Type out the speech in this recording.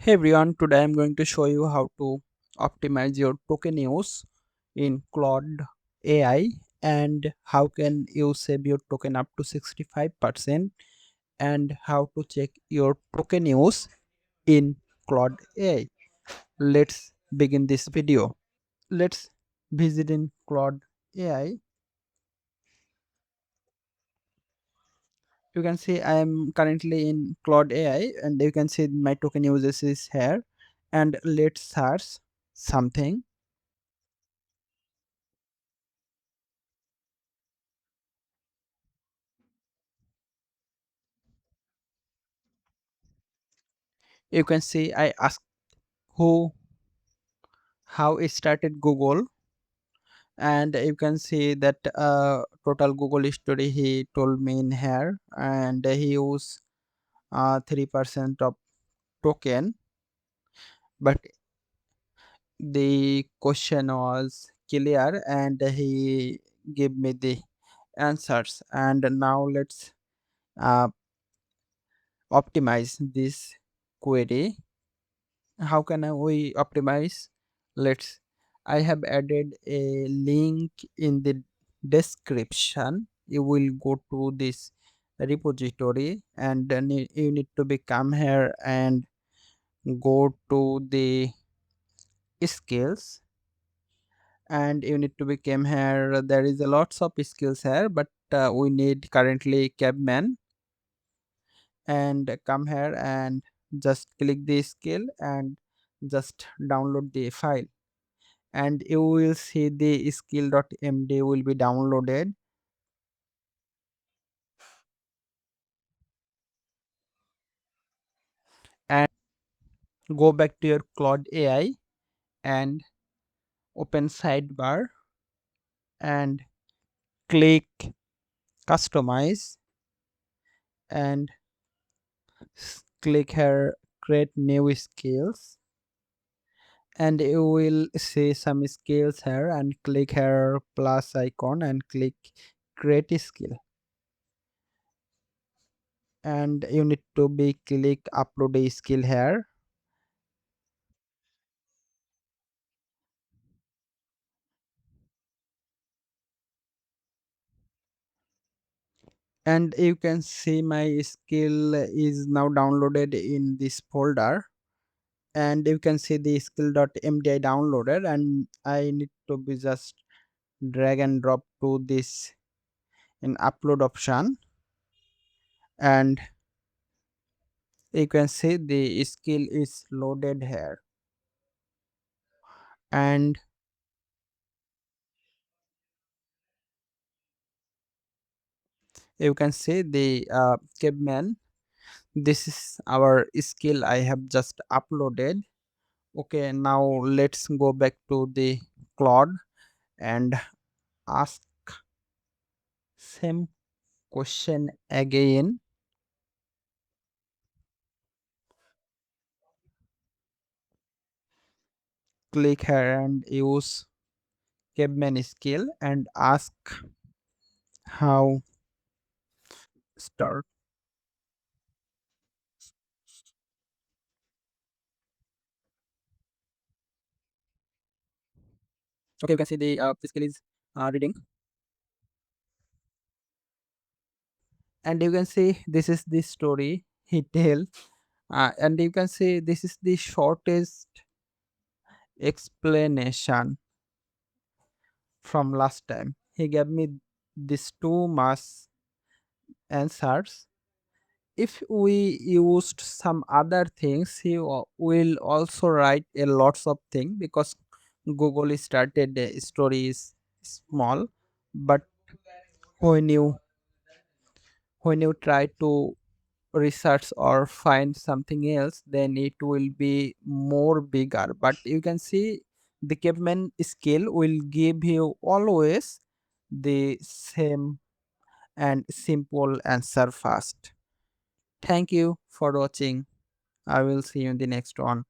Hey everyone, today I'm going to show you how to optimize your token use in Claude AI and how can you save your token up to 65% and how to check your token use in Claude AI. Let's begin this video. Let's visit in Claude AI. You can see I am currently in Claude AI and you can see my token uses is here, and let's search something. You can see I asked who how it started Google, and you can see that total Google history he told me in here, and he used 3% of token, but the question was clear and he gave me the answers. And now let's uh, optimize this query. How can we optimize? Let's I have added a link in the description. You will go to this repository and then you need to become here and go to the skills, and you need to become here. There is a lots of skills here, but we need currently Caveman, and come here and just click the skill and just download the file, and you will see the skill.md will be downloaded. And go back to your Claude AI and open sidebar and click customize and click here create new skills, and you will see some skills here and click here plus icon and click create skill, and you need to be click upload a skill here. And you can see my skill is now downloaded in this folder, and you can see the skill.mdi downloaded, and I need to be just drag and drop to this in upload option, and you can see the skill is loaded here, and you can see the caveman. This is our skill I have just uploaded. Okay, now let's go back to the Claude and ask same question again. Click here and use Caveman skill and ask how start. Okay, you can see the skill is reading, and you can see this is the story he tell, and you can see this is the shortest explanation from last time. He gave me these two mass answers. If we used some other things, he will also write a lots of things, because Google started the story is small, but when you try to research or find something else, then it will be more bigger. But you can see the caveman skill will give you always the same and simple answer fast. Thank you for watching. I will see you in the next one.